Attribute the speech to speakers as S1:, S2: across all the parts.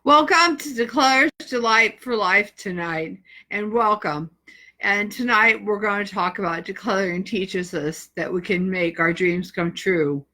S1: Welcome to Declare's Delight for Life tonight, and welcome. And tonight we're going to talk about decluttering teaches us that we can make our dreams come true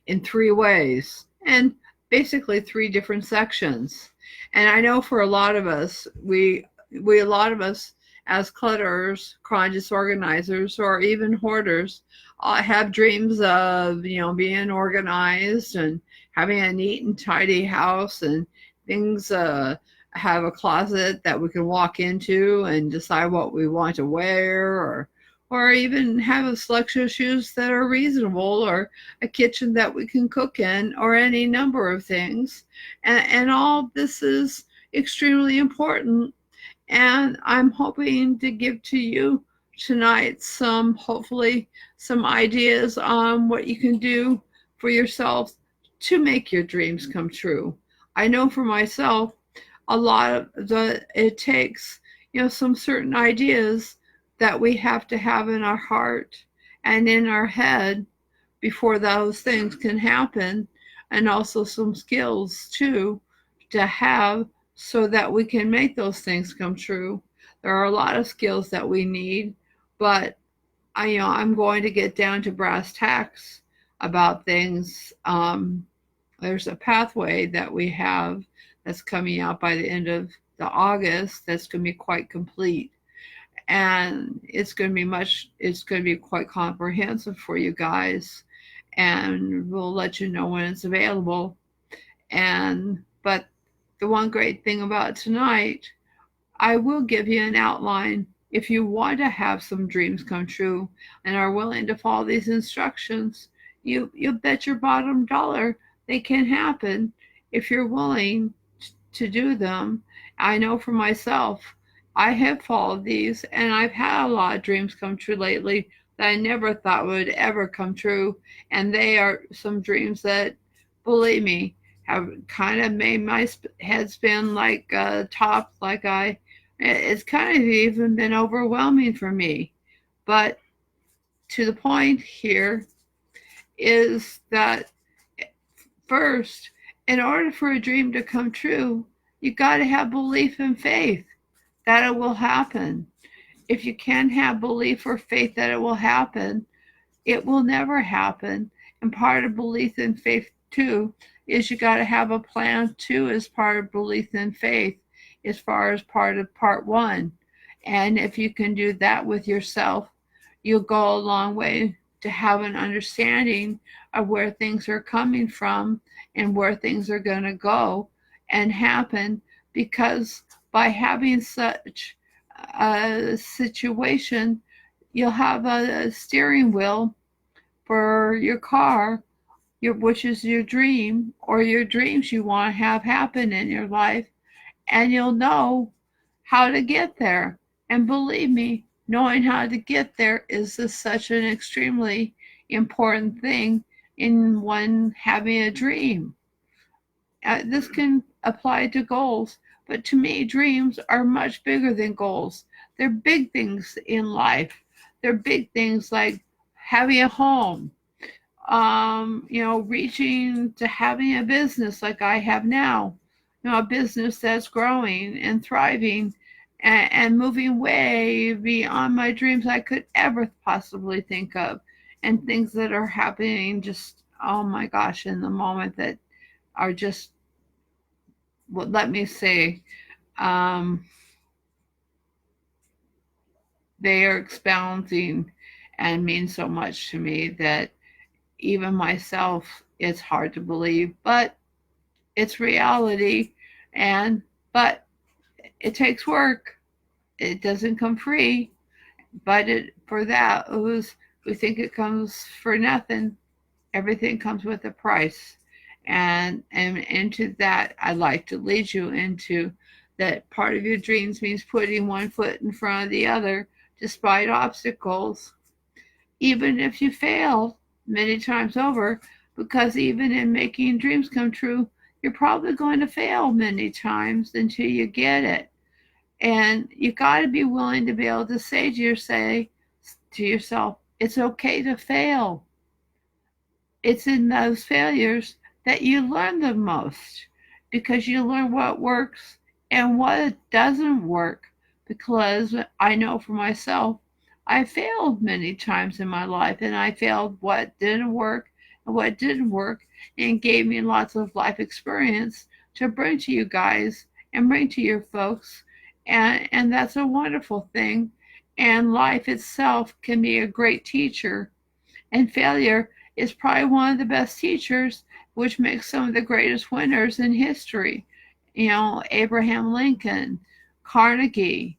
S1: in three ways, and basically three different sections. And I know for a lot of us, we a lot of us as clutterers, chronic disorganizers, or even hoarders, have dreams of being organized and having a neat and tidy house and things, have a closet that we can walk into and decide what we want to wear, or even have a selection of shoes that are reasonable, or a kitchen that we can cook in, or any number of things. And all this is extremely important. And I'm hoping to give to you tonight hopefully, some ideas on what you can do for yourself to make your dreams come true. I know for myself, it takes, some certain ideas that we have to have in our heart and in our head before those things can happen, and also some skills too to have so that we can make those things come true. There are a lot of skills that we need, but I'm going to get down to brass tacks about things. There's a pathway that we have that's coming out by the end of the August that's going to be quite complete, and it's going to be quite comprehensive for you guys, and we'll let you know when it's available. But the one great thing about tonight, I will give you an outline. If you want to have some dreams come true and are willing to follow these instructions, you bet your bottom dollar they can happen if you're willing to do them. I know for myself, I have followed these, and I've had a lot of dreams come true lately that I never thought would ever come true. And they are some dreams that, believe me, have kind of made my head spin like top, it's kind of even been overwhelming for me. But to the point here is that, first, in order for a dream to come true, you got to have belief and faith that it will happen. If you can't have belief or faith that it will happen, it will never happen. And part of belief and faith too is you got to have a plan too, as part of belief and faith, as far as part of part one. And if you can do that with yourself, you'll go a long way to have an understanding of where things are coming from and where things are going to go and happen, because by having such a situation, you'll have a steering wheel for your car, which is your dream or your dreams you want to have happen in your life, and you'll know how to get there. And believe me, knowing how to get there is such an extremely important thing in one having a dream. This can apply to goals, but to me, dreams are much bigger than goals. They're big things in life. They're big things like having a home, reaching to having a business like I have now, a business that's growing and thriving, and moving way beyond my dreams I could ever possibly think of, and things that are happening just, oh my gosh, in the moment, that are just, well, let me say, um, they are expounding and mean so much to me that even myself, it's hard to believe, but it's reality. But it takes work. It doesn't come free. But we think it comes for nothing. Everything comes with a price. And into that, I'd like to lead you into that part of your dreams means putting one foot in front of the other despite obstacles, even if you fail many times over, because even in making dreams come true, you're probably going to fail many times until you get it. And you got to be willing to be able to say to yourself, it's okay to fail. It's in those failures that you learn the most, because you learn what works and what doesn't work. Because I know for myself, I failed many times in my life, and I failed what didn't work and what didn't work, and gave me lots of life experience to bring to you guys and bring to your folks. And that's a wonderful thing. And life itself can be a great teacher, and failure is probably one of the best teachers, which makes some of the greatest winners in history. You know, Abraham Lincoln, Carnegie,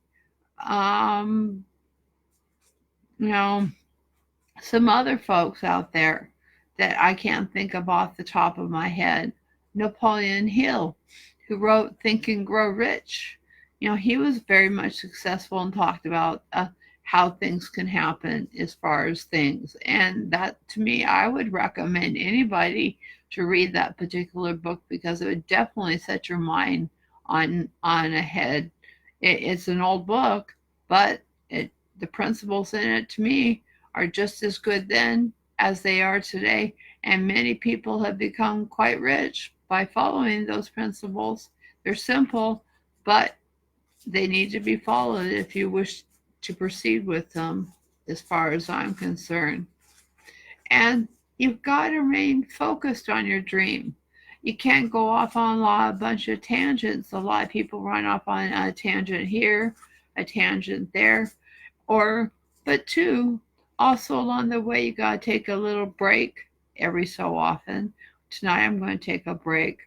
S1: um, you know, some other folks out there that I can't think of off the top of my head. Napoleon Hill, who wrote Think and Grow Rich. You know, he was very much successful and talked about how things can happen as far as things. And that, to me, I would recommend anybody to read that particular book, because it would definitely set your mind on ahead. It's an old book, but the principles in it, to me, are just as good then as they are today. And many people have become quite rich by following those principles. They're simple, but they need to be followed if you wish to proceed with them, as far as I'm concerned. And you've got to remain focused on your dream. You can't go off on a bunch of tangents. A lot of people run off on a tangent here, a tangent there, or, but two, also along the way, you got to take a little break every so often. Tonight, I'm going to take a break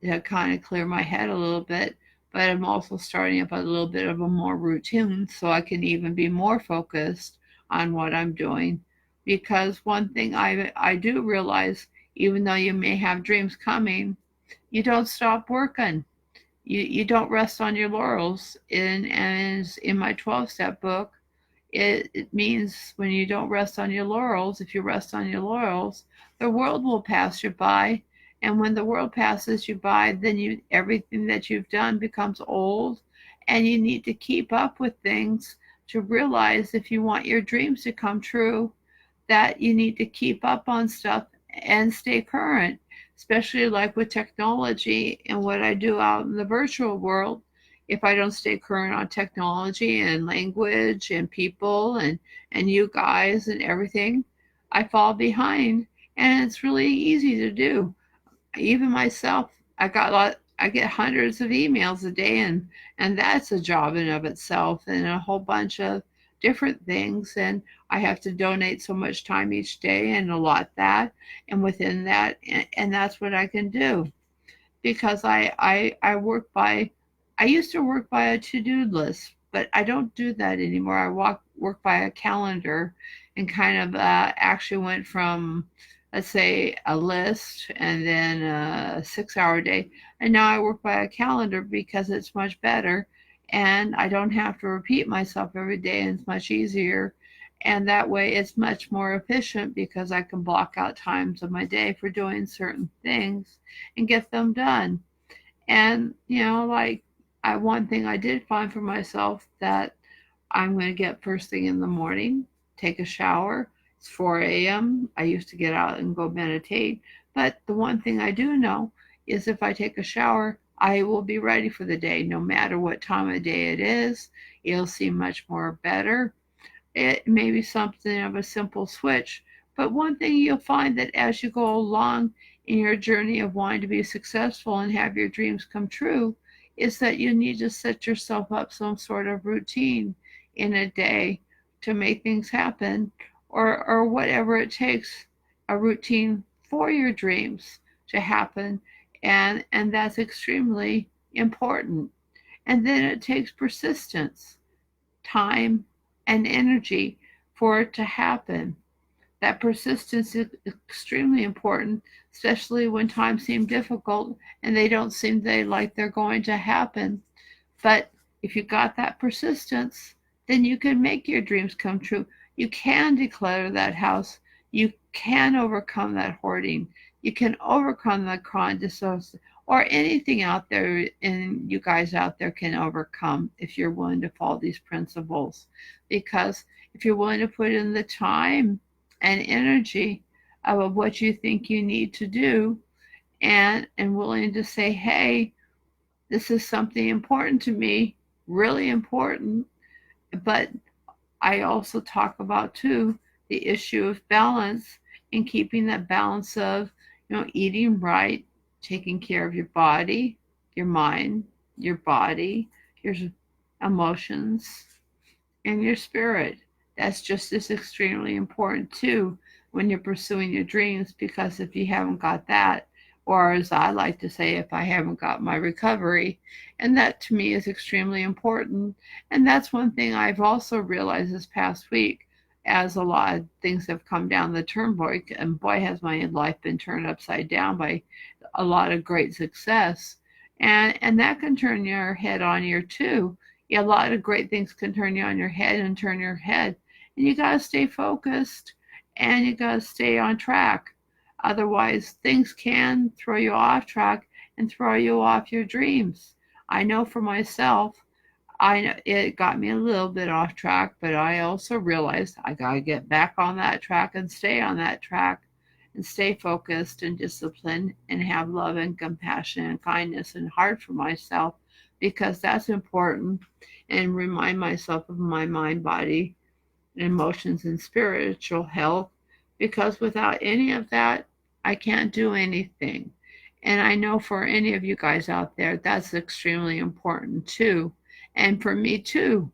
S1: to kind of clear my head a little bit, but I'm also starting up a little bit of a more routine so I can even be more focused on what I'm doing. Because one thing I do realize, even though you may have dreams coming, you don't stop working. You don't rest on your laurels. In my 12-step book, it means when you don't rest on your laurels, if you rest on your laurels, the world will pass you by. And when the world passes you by, then everything that you've done becomes old, and you need to keep up with things to realize, if you want your dreams to come true, that you need to keep up on stuff and stay current, especially like with technology and what I do out in the virtual world. If I don't stay current on technology and language and people and you guys and everything, I fall behind. And it's really easy to do. Even myself, I get hundreds of emails a day, and that's a job in of itself, and a whole bunch of different things. And I have to donate so much time each day and allot that, and within that, and that's what I can do, because I work by, I used to work by a to-do list, but I don't do that anymore. Work by a calendar, and kind of actually went from, let's say, a list and then a 6-hour day, and now I work by a calendar because it's much better, and I don't have to repeat myself every day, and it's much easier. And that way it's much more efficient, because I can block out times of my day for doing certain things and get them done. And, you know, like, one thing I did find for myself, that I'm going to get first thing in the morning, take a shower. It's 4 a.m. I used to get out and go meditate. But the one thing I do know is, if I take a shower, I will be ready for the day, no matter what time of day it is. It'll seem much more better. It may be something of a simple switch, but one thing you'll find, that as you go along in your journey of wanting to be successful and have your dreams come true, is that you need to set yourself up some sort of routine in a day to make things happen, or whatever it takes, a routine for your dreams to happen. And that's extremely important. And then it takes persistence, time, and energy for it to happen. That persistence is extremely important, especially when times seem difficult and they don't seem like they're going to happen. But if you got that persistence, then you can make your dreams come true. You can declutter that house. You can overcome that hoarding. You can overcome the chronic or anything out there, and you guys out there can overcome, if you're willing to follow these principles. Because if you're willing to put in the time and energy of what you think you need to do, and willing to say, hey, this is something important to me, really important. But I also talk about too the issue of balance and keeping that balance of, eating right, taking care of your body, your mind, your body, your emotions, and your spirit. That's just as extremely important too when you're pursuing your dreams, because if you haven't got that, or as I like to say, if I haven't got my recovery, and that to me is extremely important. And that's one thing I've also realized this past week, as a lot of things have come down the turnpike, and boy, has my life been turned upside down by a lot of great success. And that can turn your head on you too. Yeah, a lot of great things can turn you on your head and turn your head. And you got to stay focused and you got to stay on track. Otherwise, things can throw you off track and throw you off your dreams. I know for myself, I know it got me a little bit off track, but I also realized I got to get back on that track and stay on that track and stay focused and disciplined and have love and compassion and kindness and heart for myself, because that's important, and remind myself of my mind, body, emotions, and spiritual health, because without any of that, I can't do anything. And I know for any of you guys out there, that's extremely important too. And for me too.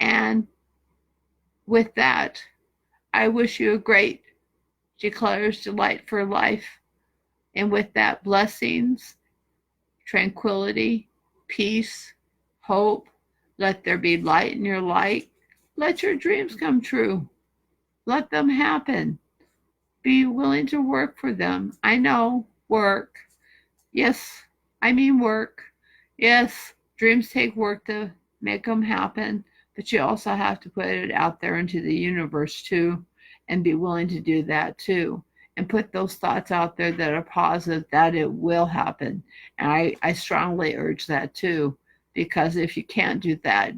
S1: And with that, I wish you a great Declutter's Delight for life. And with that, blessings, tranquility, peace, hope. Let there be light in your light. Let your dreams come true. Let them happen. Be willing to work for them. I know, work. Yes, I mean work. Yes, dreams take work to make them happen, but you also have to put it out there into the universe too, and be willing to do that too. And put those thoughts out there that are positive, that it will happen. And I strongly urge that too, because if you can't do that,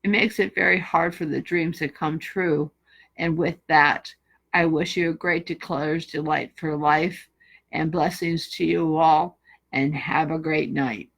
S1: it makes it very hard for the dreams to come true. And with that, I wish you a great Declutter's Delight for life and blessings to you all, and have a great night.